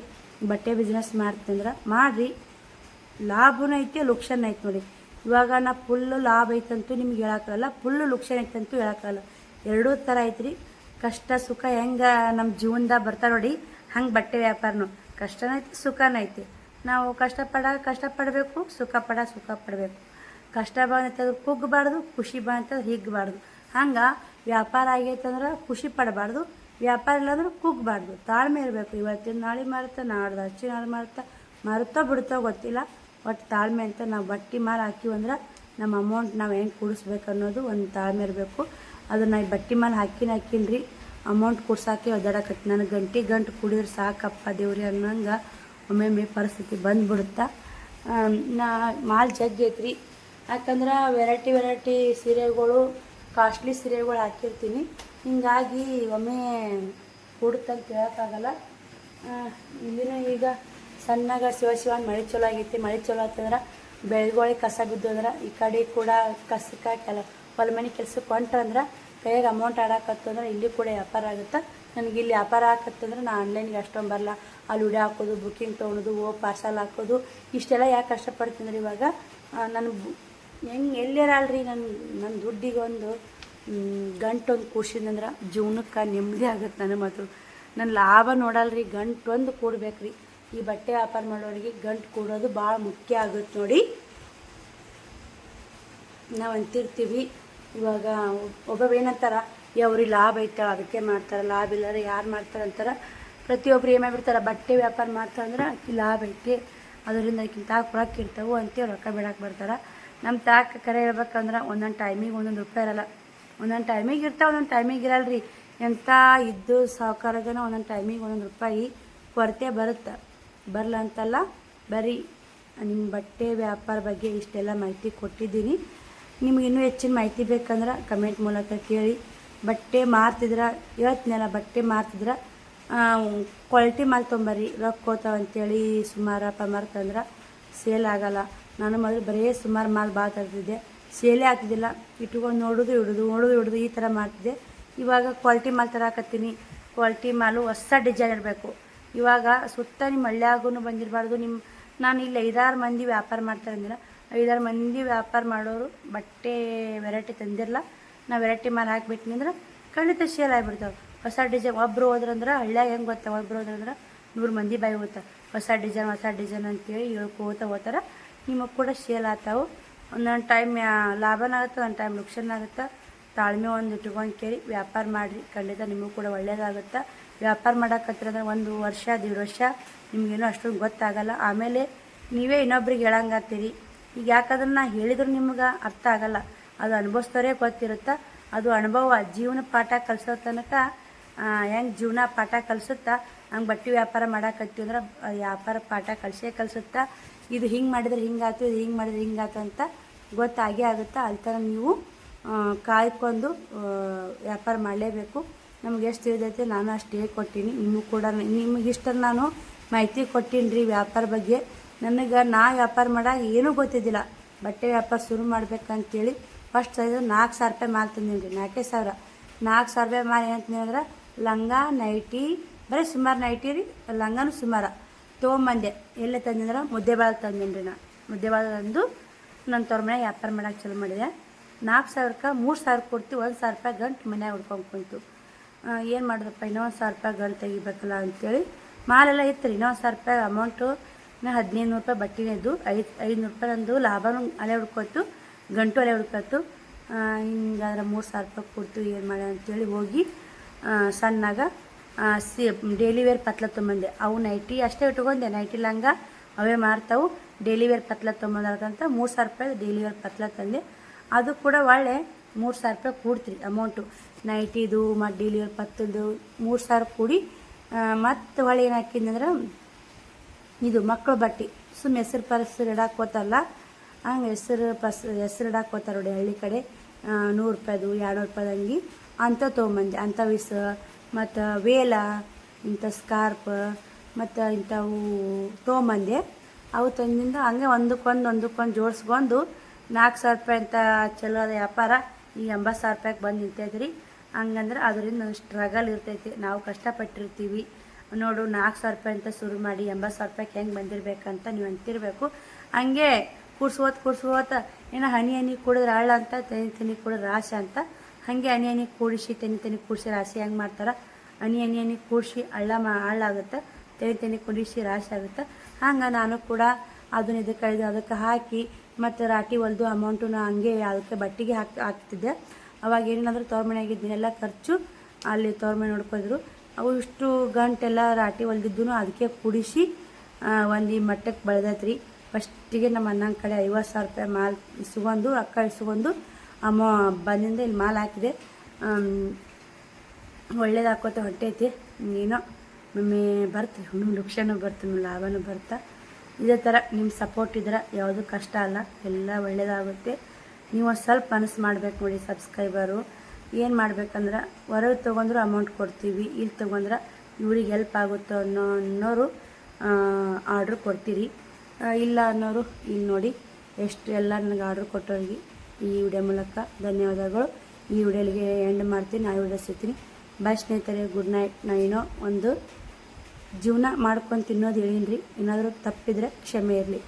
ಬಟ್ಟೆ ಬಿಸ್ನೆಸ್ ಮಾಡ್ತಂದ್ರೆ ಮಾಡಿರಿ, ಲಾಭನೂ ಐತೆ ಲುಕ್ಷನ್ ಐತೆ ನೋಡಿ. ಇವಾಗ ನಾ ಫುಲ್ಲು ಲಾಭ ಐತಂತೂ ನಿಮ್ಗೆ ಹೇಳೋಕ್ಕಲ್ಲ, ಫುಲ್ಲು ಲುಕ್ಷನ್ ಐತಂತೂ ಹೇಳೋಕ್ಕಲ್ಲ. ಎರಡೂ ಥರ ಐತ್ರಿ. ಕಷ್ಟ ಸುಖ ಹೆಂಗೆ ನಮ್ಮ ಜೀವನದಾಗ ಬರ್ತಾ ನೋಡಿ, ಹಂಗೆ ಬಟ್ಟೆ ವ್ಯಾಪಾರನೂ ಕಷ್ಟನೂ ಐತಿ ಸುಖನೂ ಐತಿ. ನಾವು ಕಷ್ಟಪಡಬೇಕು, ಸುಖ ಪಡಬೇಕು. ಕಷ್ಟ ಬಂತಂದ್ರೆ ಕುಗ್ಗಬಾರ್ದು, ಖುಷಿ ಬಂತಂದ್ರೆ ಹಿಗ್ಗಬಾರ್ದು. ಹಂಗೆ ವ್ಯಾಪಾರ ಆಗೈತಂದ್ರೆ ಖುಷಿ ಪಡಬಾರ್ದು, ವ್ಯಾಪಾರ ಇಲ್ಲಾಂದ್ರೆ ಕುಗ್ಗಬಾರ್ದು. ತಾಳ್ಮೆ ಇರಬೇಕು. ಇವತ್ತಿನ ನಾಳೆ ಮಾರುತ್ತಾ, ನಾಡ್ದು ಹಚ್ಚಿ ನಾಳೆ ಮಾರುತ್ತಾ ಬಿಡ್ತಾ ಗೊತ್ತಿಲ್ಲ. ಒಟ್ಟು ತಾಳ್ಮೆ ಅಂತ ನಾವು ಬಟ್ಟೆ ಮಾರು ಹಾಕಿವಂದ್ರೆ ನಮ್ಮ ಅಮೌಂಟ್ ನಾವು ಹೆಂಗೆ ಕೂಡಿಸ್ಬೇಕು ಅನ್ನೋದು ಒಂದು ತಾಳ್ಮೆ ಇರಬೇಕು. ಅದನ್ನು ಬಟ್ಟೆ ಮಾಲು ಹಾಕಿನ್ರಿ ಅಮೌಂಟ್ ಕೂಡ್ಸಾಕೆ ಒದ್ದಾಡಕತ್ತಿ. ನನಗೆ ಗಂಟೆ ಕುಡಿದ್ರೆ ಸಾಕಪ್ಪ ದೇವ್ರಿ ಅನ್ನೋಂಗೆ ಒಮ್ಮೊಮ್ಮೆ ಪರಿಸ್ಥಿತಿ ಬಂದುಬಿಡುತ್ತಾ. ಮಾಲ್ ಜಗ್ಗಿ ಐತ್ರಿ. ಯಾಕಂದ್ರೆ ವೆರೈಟಿ ಸೀರೆಗಳು, ಕಾಸ್ಟ್ಲಿ ಸೀರೆಗಳು ಹಾಕಿರ್ತೀನಿ. ಹಿಂಗಾಗಿ ಒಮ್ಮೆ ಕೂಡುತ್ತಂತ ಹೇಳೋಕ್ಕಾಗಲ್ಲ. ಇಲ್ಲಿನ ಈಗ ಸಣ್ಣಗ ಶಿವ ಮಳೆ ಚಲೋ ಆಗೈತಿ. ಮಳೆ ಚಲೋ ಆಯ್ತಂದ್ರೆ ಬೆಳೆಗಳಿಗೆ ಕಸ ಬಿದ್ದು ಅಂದ್ರೆ ಈ ಕಡೆ ಕೂಡ ಕಸಕ್ಕೆ ಹೊಲ ಮನೆ ಕೆಲ್ಸಕ್ಕೆ ಹೊಂಟ್ರಂದ್ರೆ ಕೈಯಾಗ ಅಮೌಂಟ್ ಆಡಾಕತ್ತಂದ್ರೆ ಇಲ್ಲಿ ಕೂಡ ವ್ಯಾಪಾರ ಆಗುತ್ತೆ. ನನಗೆ ಇಲ್ಲಿ ವ್ಯಾಪಾರ ಆಕತ್ತಂದ್ರೆ ನಾನು ಆನ್ಲೈನ್ಗೆ ಅಷ್ಟೊಂದು ಬರಲ್ಲ. ಅಲ್ಲಿ ಉಡಿ ಹಾಕೋದು, ಬುಕ್ಕಿಂಗ್ ತೊಗೊಳೋದು, ಪಾರ್ಸಲ್ ಹಾಕೋದು, ಇಷ್ಟೆಲ್ಲ ಯಾಕೆ ಕಷ್ಟಪಡ್ತೀನಿ. ಇವಾಗ ನಾನು ಹೆಂಗೆ ಎಲ್ಲೇರಲ್ರಿ ನನ್ನ ದುಡ್ಡಿಗೆ ಒಂದು ಗಂಟೊಂದು ಕೂಡ್ಸಿದಂದ್ರೆ ಜೀವನಕ್ಕೆ ನೆಮ್ಮದಿ ಆಗುತ್ತೆ ನನಗೆ ಮಾತು. ನನ್ನ ಲಾಭ ನೋಡಲ್ರಿ, ಗಂಟು ಒಂದು ಕೂಡ್ಬೇಕ್ರಿ. ಈ ಬಟ್ಟೆ ವ್ಯಾಪಾರ ಮಾಡೋರಿಗೆ ಗಂಟು ಕೂಡೋದು ಭಾಳ ಮುಖ್ಯ ಆಗುತ್ತೆ ನೋಡಿ. ನಾವು ಅಂತಿರ್ತೀವಿ ಇವಾಗ ಒಬ್ಬೊಬ್ಬ ಏನಂತಾರ, ಅವ್ರಿಗೆ ಲಾಭ ಐತಲ್ಲ ಅದಕ್ಕೆ ಮಾಡ್ತಾರೆ, ಲಾಭ ಇಲ್ಲಾರ ಯಾರು ಮಾಡ್ತಾರೆ ಅಂತಾರೆ. ಪ್ರತಿಯೊಬ್ರು ಏನು ಮಾಡಿಬಿಡ್ತಾರೆ, ಬಟ್ಟೆ ವ್ಯಾಪಾರ ಮಾಡ್ತಾರಂದ್ರೆ ಆಕಿ ಲಾಭ ಐತಿ, ಅದರಿಂದ ಆಕಿನ ತಾಕ ರೊಕ್ಕ ಇರ್ತಾವೆ ಅಂತೇಳಿ ರೊಕ್ಕ ಬಿಡಕ್ಕೆ ಬರ್ತಾರೆ. ನಮ್ಮ ತಾಕ ಕರೆ ಹೇಳ್ಬೇಕಂದ್ರೆ ಒಂದೊಂದು ಟೈಮಿಗೆ ಒಂದೊಂದು ರೂಪಾಯಿ ಇರಲ್ಲ, ಒಂದೊಂದು ಟೈಮಿಗೆ ಇರ್ತಾವೆ, ಒಂದೊಂದು ಟೈಮಿಗೆ ಇರಲ್ರಿ. ಎಂಥ ಇದ್ದು ಸಾವುಕಾರಗನ ಒಂದೊಂದು ಟೈಮಿಗೆ ಒಂದೊಂದು ರೂಪಾಯಿ ಕೊರತೆ ಬರುತ್ತೆ. ಬರಲ್ಲ ಅಂತಲ್ಲ, ಬರೀ ನಿಮ್ಮ ಬಟ್ಟೆ ವ್ಯಾಪಾರ ಬಗ್ಗೆ ಇಷ್ಟೆಲ್ಲ ಮಾಹಿತಿ ಕೊಟ್ಟಿದ್ದೀನಿ. ನಿಮ್ಗೆ ಇನ್ನೂ ಹೆಚ್ಚಿನ ಮಾಹಿತಿ ಬೇಕಂದ್ರೆ ಕಮೆಂಟ್ ಮೂಲಕ ಕೇಳಿ. ಬಟ್ಟೆ ಮಾರ್ತಿದ್ರೆ ಇವತ್ತಿನೆಲ್ಲ ಬಟ್ಟೆ ಮಾರ್ತಿದ್ರೆ ಕ್ವಾಲಿಟಿ ಮಾಲ್ ತೊಂಬರ್ರಿ, ರೊಕ್ಕ ಹೋತಾವ ಅಂತೇಳಿ ಸುಮಾರಪ್ಪ ಮಾರ್ತಂದ್ರೆ ಸೇಲ್ ಆಗೋಲ್ಲ. ನಾನು ಮೊದಲು ಬರೀ ಸುಮಾರು ಮಾಲ್ ಭಾಳ ತರ್ತಿದ್ದೆ, ಸೇಲೇ ಆಗ್ತಿದ್ದಿಲ್ಲ. ಇಟ್ಕೊಂಡು ನೋಡೋದು ಇಡೋದು ಈ ಥರ ಮಾಡ್ತಿದ್ದೆ. ಇವಾಗ ಕ್ವಾಲಿಟಿ ಮಾಲ್ ತರಾಕತ್ತೀನಿ. ಕ್ವಾಲಿಟಿ ಮಾಲು ಹೊಸ ಡಿಸೈನ್ ಇರಬೇಕು. ಇವಾಗ ಸುತ್ತ ನಿಮ್ಮ ಹಳ್ಳಿಯಾಗೂ ಬಂದಿರಬಾರ್ದು. ನಾನು ಇಲ್ಲಿ 5-6 ಮಂದಿ ವ್ಯಾಪಾರ ಮಾಡ್ತಾರೆ ಅಂದ್ರೆ 5-6 ಮಂದಿ ವ್ಯಾಪಾರ ಮಾಡೋರು ಬಟ್ಟೆ ವೆರೈಟಿ ತಂದಿರಲ್ಲ, ನಾವು ವೆರೈಟಿ ಮಾಲ್ ಹಾಕಿಬಿಟ್ನಿ ಅಂದ್ರೆ ಖಂಡಿತ ಸೇಲ್ ಆಗಿಬಿಡ್ತಾವೆ. ಹೊಸ ಡಿಸೈನ್ ಒಬ್ಬರು ಹೋದ್ರಂದ್ರೆ ಹಳ್ಳಿಯಾಗ ಹೆಂಗೆ ಗೊತ್ತಾ, ಒಬ್ಬರು ಹೋದ್ರಂದ್ರೆ 100 ಮಂದಿ ಬಾಯಿ ಹೋಗ್ತಾರೆ. ಹೊಸ ಡಿಸೈನ್ ಅಂತೇಳಿ ಹೋಗ್ತಾರೆ. ನಿಮಗೆ ಕೂಡ ಸೇಲ್ ಆಗ್ತಾವೆ. ಒಂದೊಂದು ಟೈಮ್ ಲಾಭನಾಗುತ್ತೆ, ಒಂದು ಟೈಮ್ ನುಕ್ಸಾನ್ ಆಗುತ್ತೆ. ತಾಳ್ಮೆ ಒಂದು ಇಟ್ಕೊಂಡು ಕೇಳಿ ವ್ಯಾಪಾರ ಮಾಡಿರಿ, ಖಂಡಿತ ನಿಮಗೂ ಕೂಡ ಒಳ್ಳೇದಾಗುತ್ತೆ. ವ್ಯಾಪಾರ ಮಾಡೋಕತ್ತಿರಂದ್ರೆ 1 ವರ್ಷ 1.5 ವರ್ಷ ನಿಮಗೇನೋ ಅಷ್ಟೊಂದು ಗೊತ್ತಾಗಲ್ಲ. ಆಮೇಲೆ ನೀವೇ ಇನ್ನೊಬ್ರಿಗೆ ಹೇಳಂಗಾಗ್ತೀರಿ. ಈಗ ಯಾಕಂದ್ರೆ ನಾ ಹೇಳಿದ್ರು ನಿಮ್ಗೆ ಅರ್ಥ ಆಗಲ್ಲ, ಅದು ಅನುಭವಿಸ್ತೋರೇ ಗೊತ್ತಿರುತ್ತೆ. ಅದು ಅನುಭವ ಜೀವನ ಪಾಠ ಕಲಿಸೋ ತನಕ ಹೆಂಗೆ ಜೀವನ ಪಾಠ ಕಲಿಸುತ್ತಾ ಹಂಗೆ ಬಟ್ಟೆ ವ್ಯಾಪಾರ ಮಾಡೋಕತ್ತಿ ಅಂದ್ರೆ ವ್ಯಾಪಾರ ಪಾಠ ಕಲಿಸುತ್ತಾ. ಇದು ಹಿಂಗೆ ಮಾಡಿದ್ರೆ ಹಿಂಗಾಯ್ತು, ಇದು ಹಿಂಗೆ ಮಾಡಿದ್ರೆ ಹಿಂಗಾಯ್ತು ಅಂತ ಗೊತ್ತಾಗೇ ಆಗುತ್ತೆ. ಅಲ್ಲಿ ಥರ ನೀವು ಕಾಯ್ಕೊಂಡು ವ್ಯಾಪಾರ ಮಾಡಲೇಬೇಕು. ನಮ್ಗೆ ಎಷ್ಟು ತಿಳಿದೈತೆ ನಾನು ಅಷ್ಟು ಹೇಳ್ಕೊಟ್ಟೀನಿ. ನಿಮಗೂ ಕೂಡ ನಿಮಗಿಷ್ಟ ನಾನು ಮಾಹಿತಿ ಕೊಟ್ಟೀನಿ ರೀ ವ್ಯಾಪಾರ ಬಗ್ಗೆ. ನನಗೆ ವ್ಯಾಪಾರ ಮಾಡಾಗ ಏನೂ ಗೊತ್ತಿದ್ದಿಲ್ಲ. ಬಟ್ಟೆ ವ್ಯಾಪಾರ ಶುರು ಮಾಡ್ಬೇಕಂತೇಳಿ ಫಸ್ಟ್ 4,000 ರೂಪಾಯಿ ಮಾಲ್ ತಂದೀನಿ ರೀ. 4,000 ರೂಪಾಯಿ ಮಾಲ್ ಏನಂತೀನಿ ಅಂದ್ರೆ ಲಂಗ ನೈಟಿ, ಬರೀ ಸುಮಾರು ನೈಟಿ ರೀ, ಲಂಗನೂ ಸುಮಾರು ತೊಗೊಂಬಂದೆ. ಎಲ್ಲೇ ತಂದಿಂದ್ರೆ ಮುದ್ದೆಬಾಳ ತಂದೀನಿ ರೀ. ಮುದ್ದೆಬಾಳ ತಂದು ನನ್ನ ತವ್ರ ಮನೆಯಾಗ ವ್ಯಾಪಾರ ಮಾಡೋಕೆ ಚಲೋ ಮಾಡಿದೆ. 4,000ಕ್ಕೆ 3,000 ಕೊಡ್ತೀವಿ, 1,000 ರೂಪಾಯಿ ಗಂಟು ಮನ್ಯಾಗ ಹುಡ್ಕೊಂಡು ಕುಂತು. ಏನು ಮಾಡಿದಪ್ಪ, ಇನ್ನೊಂದು 1,000 ರೂಪಾಯಿ ಗಂಟು ತೆಗಿಬೇಕಲ್ಲ ಅಂತೇಳಿ ಮಾಲೆಲ್ಲ ಇತ್ತು ರೀ. ಇನ್ನೊಂದು 1,000 ರೂಪಾಯಿ ಅಮೌಂಟು 1,500 ರೂಪಾಯಿ ಬಟ್ಟೆನೇ ಇದ್ದು 500 ರೂಪಾಯಿ ನಂದು ಲಾಭನೂ ಅಲೆ ಹುಡ್ಕೋತು, ಗಂಟು ಅಲೆ ಹುಡ್ಕೋತು. ಹಿಂಗಾದ್ರೆ 3,000 ರೂಪಾಯಿ ಕೊಡ್ತು. ಏನು ಮಾಡಿ ಅಂತೇಳಿ ಹೋಗಿ ಸಣ್ಣಾಗ ಡೈಲಿ ವೇರ್ ಪತ್ಲ ತೊಗೊಂಬಂದೆ. ಅವು ನೈಟಿ ಅಷ್ಟೇ ಇಟ್ಕೊಂಡೆ, ನೈಟಿ ಲಂಗ ಅವೇ ಮಾರ್ತಾವು. ಡೈಲಿ ವೇರ್ ಪತ್ಲ ತೊಗೊಂಬಂದ್ರಂತ 3,000 ರೂಪಾಯಿ ಡೈಲಿ ವೇರ್ ಪತ್ಲ ತಂದೆ. ಅದು ಕೂಡ ಒಳ್ಳೆ 3,000 ರೂಪಾಯಿ ಕೂಡ್ತೀರಿ ಅಮೌಂಟು. ನೈಟಿದು ಮತ್ತು ಡೈಲಿ ವೇರ್ ಪತ್ತದು 3,000 ಕೂಡಿ. ಮತ್ತು ಹೊಳೆ ಏನು ಹಾಕಿದ್ನಂದ್ರೆ ಇದು ಮಕ್ಕಳು ಬಟ್ಟೆ ಸುಮ್ಮನೆ ಹೆಸರು ಇಡಕ್ಕೆ ಹೋತಲ್ಲ, ಹಂಗೆ ಹೆಸರು ಇಡಕ್ಕೆ ಹೋತಾರೆ ನೋಡಿ ಹಳ್ಳಿ ಕಡೆ. 100 ರೂಪಾಯಿದು 200 ರೂಪಾಯಿದು ಅಂಗಿ ಅಂಥ ತೊಗೊಂಬಂದೆ. ಅಂಥವಿಸ ಮತ್ತು ವೇಲ, ಇಂಥ ಸ್ಕಾರ್ಪ್ ಮತ್ತು ಇಂಥವು ತೊಗೊಂಬಂದೆ. ಅವು ತಂದಿಂದ ಹಂಗೆ ಒಂದಕ್ಕೊಂದು ಜೋಡಿಸ್ಕೊಂಡು 4,000 ರೂಪಾಯಿ ಅಂತ ಚಲೋ ಅದ ವ್ಯಾಪಾರ ಈಗ 80,000 ರೂಪಾಯಿಗೆ ಬಂದು ನಿಂತೈತ್ರಿ. ಹಂಗಂದ್ರೆ ಅದರಿಂದ ಸ್ಟ್ರಗಲ್ ಇರ್ತೈತಿ, ನಾವು ಕಷ್ಟಪಟ್ಟಿರ್ತೀವಿ ನೋಡು. 4,000 ರೂಪಾಯಿ ಅಂತ ಶುರು ಮಾಡಿ 80,000 ರೂಪಾಯಿಗೆ ಹೆಂಗೆ ಬಂದಿರಬೇಕಂತ ನೀವು ಅಂತಿರಬೇಕು. ಹಂಗೆ ಕೂಡ್ಸೋತ ಏನೋ ಹನಿ ಕೂಡಿದ್ರೆ ಹಳ್ಳ ಅಂತ, ತೆನಿ ಕೂಡಿದ್ರೆ ರಾಶಿ ಅಂತ. ಹಾಗೆ ಹನಿ ಕೂಡಿಸಿ ತೆನಿ ಕೂಡಿಸಿ ರಾಶಿ ಹೆಂಗೆ ಮಾಡ್ತಾರೆ, ಹನಿ ಕೂಡಿಸಿ ಹಳ್ಳಾಗುತ್ತೆ, ತೆನಿ ಕೂಡಿಸಿ ರಾಶಿ ಆಗುತ್ತೆ. ಹಂಗೆ ನಾನು ಕೂಡ ಅದನ್ನ ಅದಕ್ಕೆ ಹಾಕಿ ಮತ್ತು ರಾಟಿ ಹೊಲ್ದು ಅಮೌಂಟು ಹಂಗೆ ಅದಕ್ಕೆ ಬಟ್ಟೆಗೆ ಹಾಕ್ತಿದ್ದೆ. ಅವಾಗ ಏನೇನಾದರೂ ತವ್ರ ಮನೆಯಾಗಿದ್ದನ್ನೆಲ್ಲ ಖರ್ಚು ಅಲ್ಲಿ ತವ್ರ ಮನೆ ನೋಡ್ಕೊದ್ರು. ಅವು ಇಷ್ಟು ಗಂಟೆಲ್ಲ ರಾಟಿ ಹೊಲ್ದಿದ್ದು ಅದಕ್ಕೆ ಕೂಡಿಸಿ ಒಂದು ಮಟ್ಟಕ್ಕೆ ಬೆಳೆದೈತ್ರಿ. ಫಸ್ಟಿಗೆ ನಮ್ಮ ಅಣ್ಣನ ಕಡೆ 50,000 ರೂಪಾಯಿ ಮಾಲ್ ಇಸ್ಕೊಂಡು ಬಂದಿಂದ ಇಲ್ಲಿ ಮಾಲ್ ಹಾಕಿದೆ. ಒಳ್ಳೇದು ಹಾಕೋತ ಹೊಟ್ಟೈತಿ. ಏನೋ ಒಮ್ಮೆ ಬರ್ತೀವಿ, ಲುಕ್ಷನೂ ಬರ್ತೀನಿ, ಲಾಭನೂ ಬರ್ತಾ. ಇದೇ ಥರ ನಿಮ್ಮ ಸಪೋರ್ಟ್ ಇದ್ರೆ ಯಾವುದೂ ಕಷ್ಟ ಅಲ್ಲ, ಎಲ್ಲ ಒಳ್ಳೇದಾಗುತ್ತೆ. ನೀವು ಒಂದು ಸ್ವಲ್ಪ ಮನಸ್ಸು ಮಾಡ್ಬೇಕು ನೋಡಿ. ಸಬ್ಸ್ಕ್ರೈಬರು ಏನು ಮಾಡ್ಬೇಕಂದ್ರೆ ಹೊರಗೆ ತೊಗೊಂಡ್ರು ಅಮೌಂಟ್ ಕೊಡ್ತೀವಿ, ಇಲ್ಲಿ ತೊಗೊಂಡ್ರೆ ಇವ್ರಿಗೆ ಹೆಲ್ಪ್ ಆಗುತ್ತೋ ಅನ್ನೋರು ಆರ್ಡ್ರ್ ಕೊಡ್ತೀರಿ. ಇಲ್ಲ ಅನ್ನೋರು ಇಲ್ಲಿ ನೋಡಿ ಎಷ್ಟು ಎಲ್ಲ ನನಗೆ ಆರ್ಡ್ರ್ ಕೊಟ್ಟವ್ರಿಗೆ ಈ ವಿಡಿಯೋ ಮೂಲಕ ಧನ್ಯವಾದಗಳು. ಈ ವಿಡಿಯೋಲಿಗೆ ಎಂಡ್ ಮಾಡ್ತೀನಿ, ನಾನು ವಿಡಿಯೋ ಸಿಗ್ತೀನಿ. ಬಾಯ್ ಸ್ನೇಹಿತರೆ, ಗುಡ್ ನೈಟ್. ನಾನು ಏನೋ ಒಂದು ಜೀವನ ಮಾಡ್ಕೊಂಡು ತಿನ್ನೋದು ಹೇಳೀನಿ ರೀ. ಏನಾದರೂ ತಪ್ಪಿದರೆ ಕ್ಷಮೆ ಇರಲಿ.